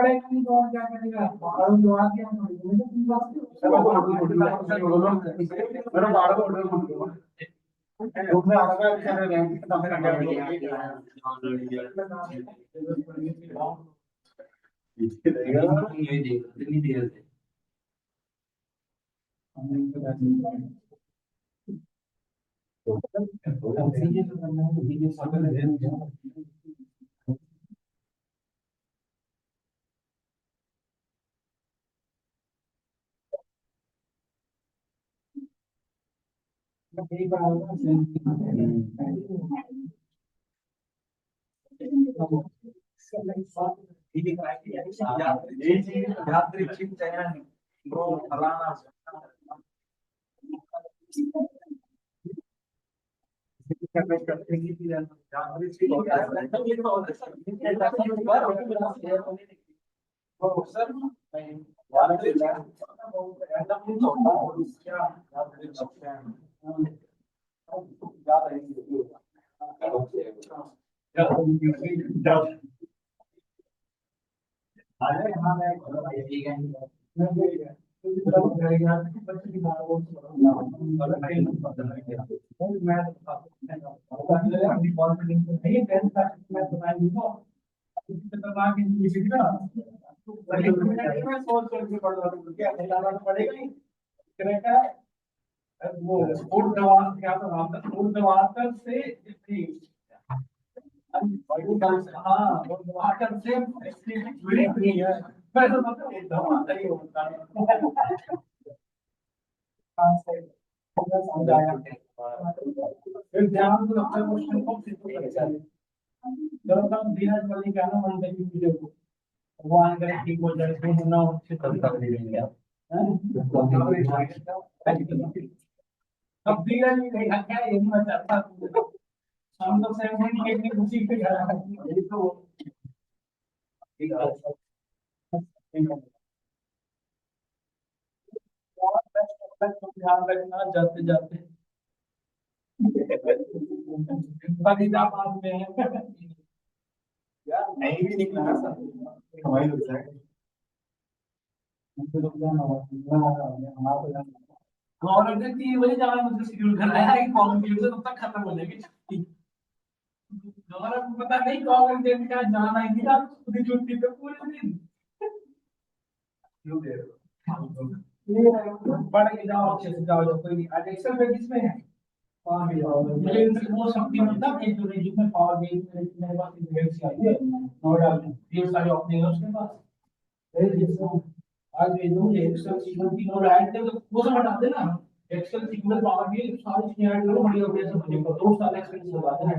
पढ़ेगा नहीं तो और क्या करेगा? और जो आ गया वो फूड दवा क्या तो नाम था, फूड दवाकर से हाँ वो दवाकर से जुड़ी हुई है। मैं तो मतलब एक दवा ही होता है। समझाया फिर ध्यान से अपने क्वेश्चन को सिंपल कर चाहिए। जब तक धीरज वाली क्या ना मन की वीडियो को भगवान करे ठीक हो जाए फिर ना उससे कल कर ले लेंगे आप। अब धीरज भी नहीं क्या ये मैं चाहता हूँ हम तो सेवन की खुशी पे जा रहा है ये तो ठीक है। ध्यान रखना जाते जाते फरीदाबाद में यार नहीं भी निकला ना सर हमारी लोग गौरव ने 3 बजे जाना मुझे शेड्यूल कराया है कि कॉम्पिटिशन तब तक खत्म हो जाएगी छुट्टी। गौरव को पता नहीं कॉलेज दिन का जाना ही था पूरी छुट्टी पे पूरे दिन क्यों दे रहे हो पढ़ के जाओ अच्छे से जाओ कोई नहीं आज एक्सेल पे किसमें है पावर भी मुझे इनसे वो शक्ति मिलता है जो रिज्यूम में पावर भी मेरे पास एक वेब से आई है नोएडा में ये सारी ओपनिंग है उसके पास आज ये जो एक्सेल सीक्वल तीनों ऐड थे तो वो सब हटा देना एक्सेल सीक्वल पावर भी सारी चीजें ऐड करो बढ़िया बढ़िया सब बनेगा 2 साल एक्सपीरियंस लगा देना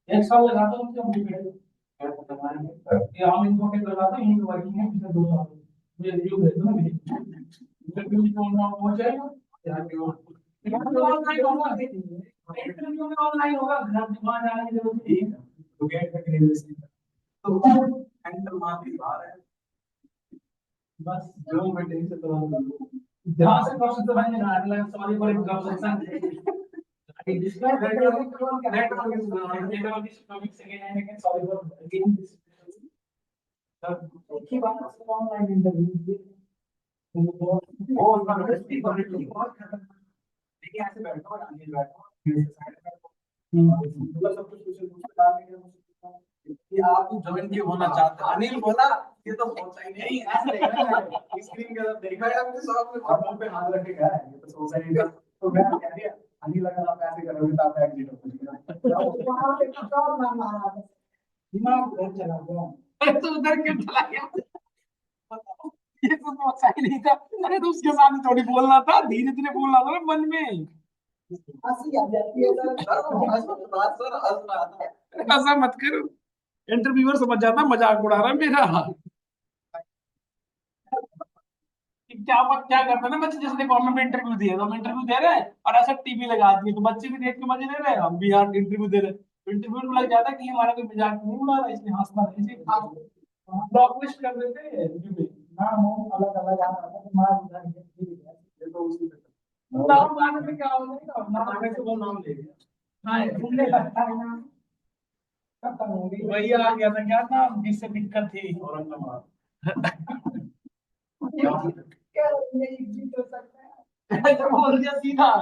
एक साल लगाता हूँ क्या ये हम इनको क्या लगाता हूँ यही वर्किंग है पिछले 2 साल मुझे रिव्यू भेज दो ना इंटरव्यू हो जाएगा ऑनलाइन होगा इंटरव्यू में ऑनलाइन होगा घर दुकान जाने की जरूरत नहीं है तो गेट तक नहीं तो एंटर मार के बाहर है बस जो मीटिंग से तो जहां से क्वेश्चन तो बने ना अगला सवाल पर एक कम section display network network topic second है सॉरी फॉर अगेन सर की बात ऑनलाइन इंटरव्यू वो उनका देखिए ऐसे बैठो और आगे बैठो सब कुछ कि आप ज्वाइन क्यों होना चाहते हैं अनिल बोला ये तो सोचा ही नहीं ऐसे स्क्रीन के अंदर देखा है आपने सब अपने घुटनों पे हाथ रख के गया है ये तो सोचा ही नहीं तो मैं कह दिया अनिल अगर आप ऐसे करोगे तो आप एग्जिट हो जाएंगे दिमाग उधर चला गया तो उधर क्यों चला गया ये तो सोचा ही नहीं था अरे तो उसके सामने थोड़ी बोलना था धीरे धीरे बोलना था ना मन में ऐसा मत करो इंटरव्यूअर समझ जाता मजाक उड़ा रहा है मेरा क्या करता है ना बच्चे जिसने गवर्नमेंट में इंटरव्यू दिया तो हम इंटरव्यू दे रहे हैं और ऐसा टीवी लगा दिए तो बच्चे भी देख के मजे ले रहे हैं हम भी यार इंटरव्यू दे रहे हैं तो इंटरव्यू में लग जाता है कि हमारा कोई मजाक नहीं उड़ा रहा है इसलिए हंसना नहीं ब्लॉक लिस्ट कर देते हैं नाम अलग अलग आ रहा है ये तो उसी नाम आने से क्या हो जाएगा नाम आने से वो नाम ले लिया हाँ घूमने लगता है ना वही आ गया था, क्या था जिससे दिक्कत थी, औरंगाबाद। क्या नहीं जीत हो सकता है, ऐसा बोल दिया सीधा।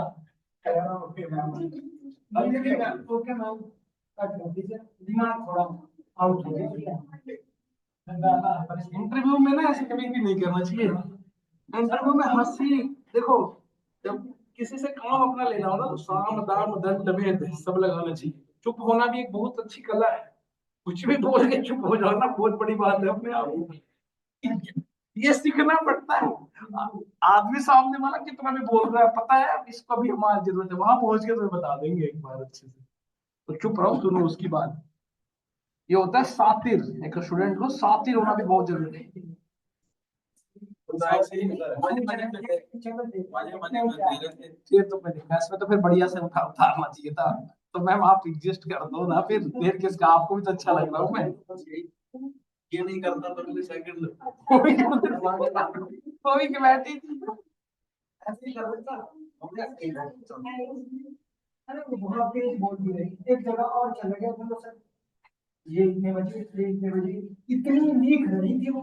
Okay ma'am, okay ma'am, cut कर दीजिए, दिमाग थोड़ा आउट हो गया। इंटरव्यू में ना ऐसे कभी भी नहीं करना चाहिए। इंटरव्यू में हंसी, देखो, जब किसी से काम अपना लेना हो ना तो साम दाम दंड भेद सब लगाना चाहिए। चुप होना भी एक बहुत अच्छी कला है। कुछ भी बोल के चुप हो जाओ ना, बहुत बड़ी बात है अपने आप में। ये सीखना पड़ता है। आदमी सामने वाला कितना भी बोल रहा है, पता है अब इसको भी हमारी जरूरत है, वहां पहुंच के तुम्हें बता देंगे एक बार अच्छे से। तो चुप रहो, सुनो उसकी बात। ये होता है सातिर, एक स्टूडेंट को सातिर होना भी बहुत जरूरी है। फिर तो मैं देखा इसमें, तो फिर बढ़िया से उतारना चाहिए था। तो मैम आप एडजस्ट कर दो ना, फिर देर किसका, आपको भी तो अच्छा लग रहा हूँ मैं। ये नहीं करता तो मुझे सेकंड कोई की बैठी थी, ऐसे ही कर देता। अरे वो बहुत तेज बोल भी रही, एक जगह और चले गए बोलो सर, ये इतने बजे, ये इतने बजे, इतनी लीक रही थी वो।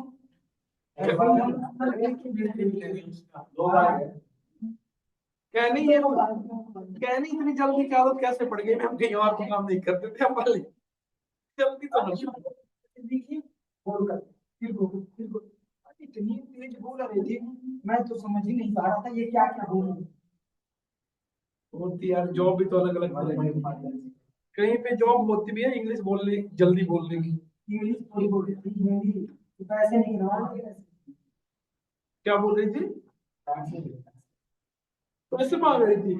कहनी ये कहनी इतनी जल्दी की आदत कैसे पड़ गई, हम कहीं और को काम नहीं करते थे हम पहले। जल्दी तो देखिए, बोल कर फिर बोल, इतनी तेज बोल रही थी, मैं तो समझ ही नहीं पा रहा था ये क्या क्या बोल रही होती। यार जॉब भी तो अलग अलग तरह की होती है। कहीं पे जॉब होती भी है इंग्लिश बोलने, जल्दी बोलने की। इंग्लिश थोड़ी बोल रही थी, हिंदी तो पैसे नहीं करवा, क्या बोल रही थी, पैसे मांग रही थी।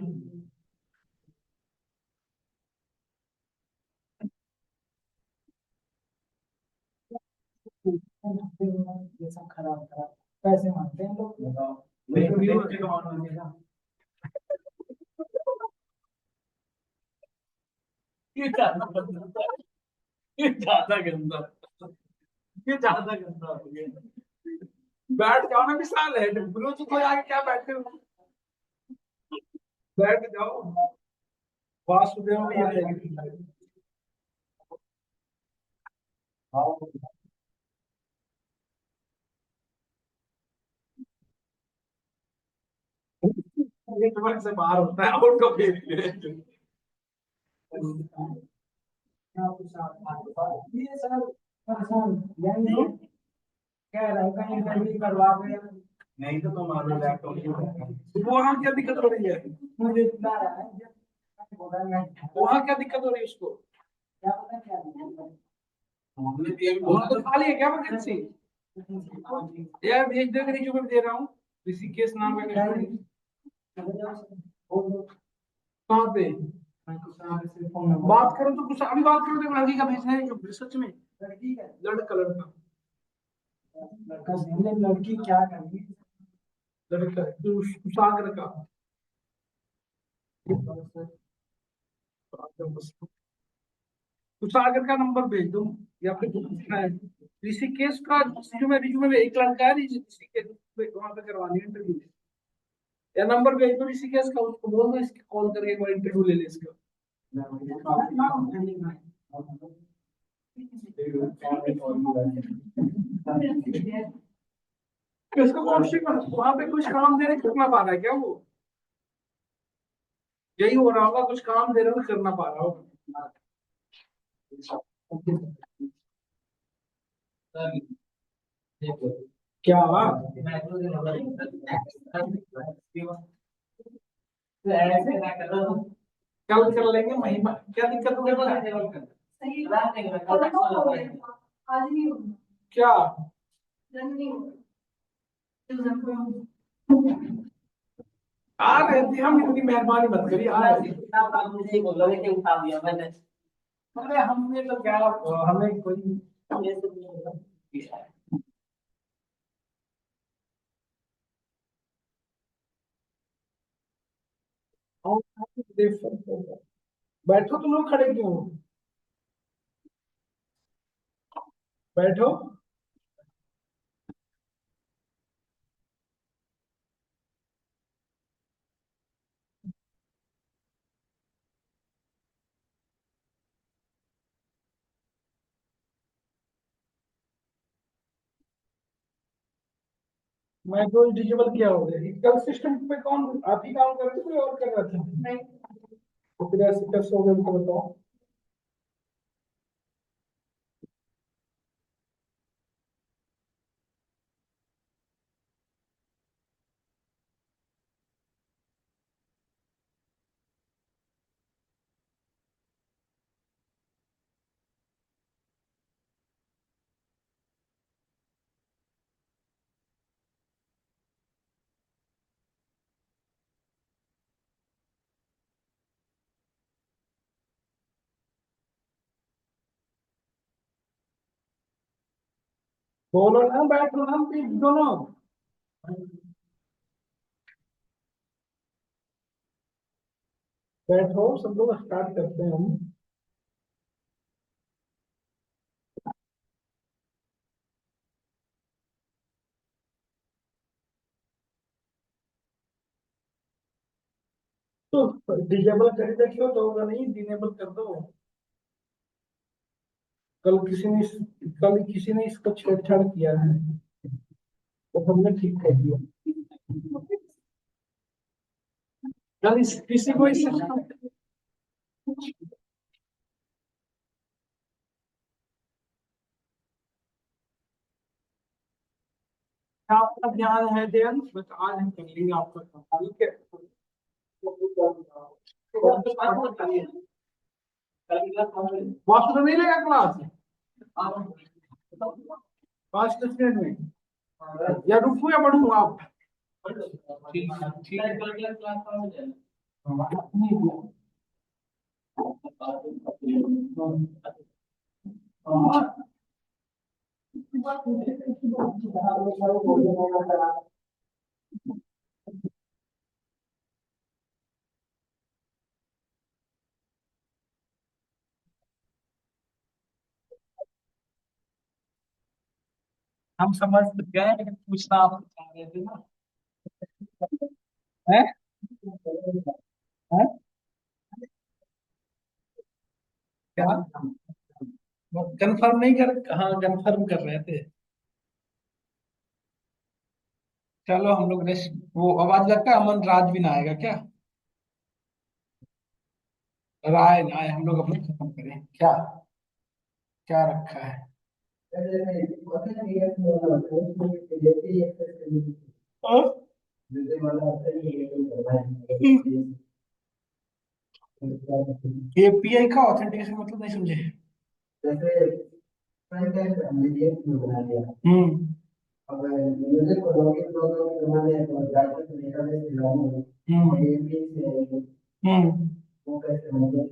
ये सब खराब खराब पैसे मांगते हैं लोग, बताओ। ये ज्यादा गंदा, ये ज्यादा गंदा, ये ज्यादा गंदा हो गया। बैठ जाओ ना विशाल है, ब्लूटूथ लगा के क्या बैठे हो, बैठ जाओ। वासुदेव भी आएगी। नेटवर्क से बाहर होता है, आउट ऑफ एरिया। ये सर परेशान यानी हो, कह रहा है कहीं इंटरव्यू करवा दे। नहीं तो तुम्हारा लैपटॉप वहाँ क्या दिक्कत हो रही है, मुझे बता रहा है, वहाँ क्या दिक्कत हो रही है उसको, क्या पता क्या दिक्कत है। वहाँ तो खाली है क्या वैकेंसी, यार भेज दे, रिज्यूमे दे रहा हूँ, ऋषिकेश नाम है। कहाँ पे बात करो तो कुछ अभी बात करो, तो लड़की का भेजना है जो सच में लड़की है, लड़का लड़का लड़का लड़की क्या करेगी, लड़का कुशाग्र का। कुशाग्र का नंबर भेज दो, या फिर पूछना है ऋषिकेश का। रिज्यूमे रिज्यूमे में एक लड़का है ऋषिकेश, वहां पे करवानी है इंटरव्यू, या नंबर भेज दो ऋषिकेश का, उसको बोल दो इसकी कॉल करके एक बार इंटरव्यू ले ले इसका। किसको कौशिक वहां पे कुछ काम दे रहे, करना पा रहा है क्या वो, यही हो रहा होगा, कुछ काम दे रहे हो करना पा रहा होगा। क्या हुआ, कल कर लेंगे, महिमा क्या दिक्कत होगी, क्या आ रहे थे हम, इतनी मेहरबानी मत करिए, आ रहे थे। मुझे बोल रहे थे उठा दिया मैंने, अरे हमने तो क्या, हमें कोई बैठो, तुम लोग खड़े क्यों हो? बैठो। मैं तो डिजेबल किया हो गया कल सिस्टम पे कौन आप ही काम कर रहे थे कोई और कर रहा था नहीं तो फिर ऐसे कैसे हो गया हमको बताओ। बोलो ना बैठो ना प्लीज दोनों बैठो सब लोग स्टार्ट करते हैं हम। तो डिजेबल कर देखियो तो होगा नहीं डिनेबल कर दो। कल किसी ने इसको छेड़छाड़ किया है तो हमने ठीक कर दिया। कल किसी को इस आपका ध्यान है ध्यान बस आज हम कर लेंगे आपका काम, ठीक है। वापस नहीं लेगा क्लास 5 10 मिनट में या रुकू या बढ़ू आप। ठीक है ठीक है। हम समझ गए लेकिन पूछना आप चाह रहे थे ना। है क्या कंफर्म नहीं कर हाँ कंफर्म कर रहे थे। चलो हम लोग नेक्स्ट वो आवाज लगता है अमन राज भी ना आएगा क्या। राय राय हम लोग अपना खत्म करें क्या क्या रखा है। एपीआई का ऑथेंटिकेशन मतलब नहीं समझे। जैसे फ्रंट एंड बना दिया अब यूजर को लॉगिन करना है तो डाटा से डेटाबेस से लॉगिन एपीआई से वो कैसे बनेगा।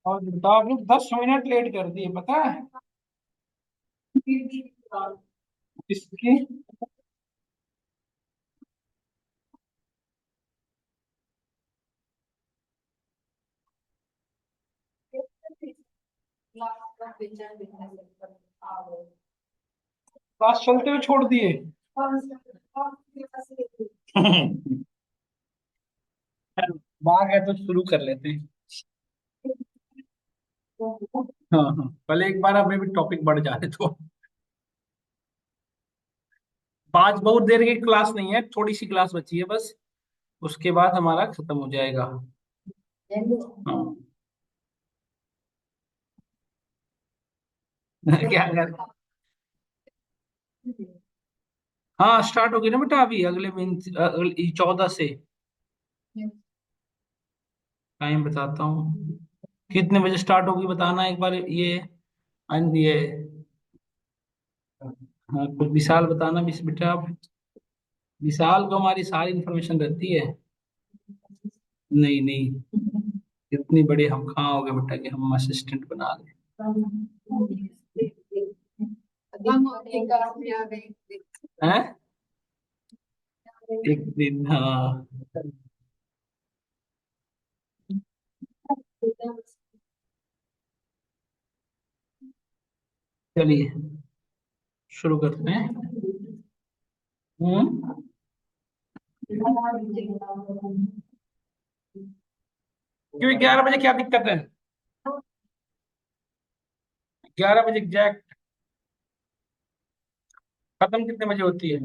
और बताओ आप लोग 10 मिनट लेट कर दिए पता है। इसकी क्लास चलते हुए छोड़ दिए। भाग है तो शुरू कर लेते हैं। हाँ हाँ पहले एक बार हमें भी टॉपिक बढ़ जाए तो। पांच बहुत देर की क्लास नहीं है थोड़ी सी क्लास बची है बस। उसके बाद हमारा खत्म हो जाएगा। हाँ क्या कर। हाँ स्टार्ट होगी ना बेटा, अभी अगले मीन 14 से। टाइम बताता हूँ, कितने बजे स्टार्ट होगी बताना एक बार ये। ये हाँ कुछ विशाल बताना बेटा। विशाल को हमारी सारी इन्फॉर्मेशन रहती है। नहीं नहीं, इतनी बड़ी हम कहाँ हो गए बेटा कि हम असिस्टेंट बना लें। हैं? एक दिन हाँ। चलिए शुरू करते हैं। हम्म। क्यों 11 बजे क्या दिक्कत है? 11 बजे एग्जैक्ट। खत्म कितने बजे होती है?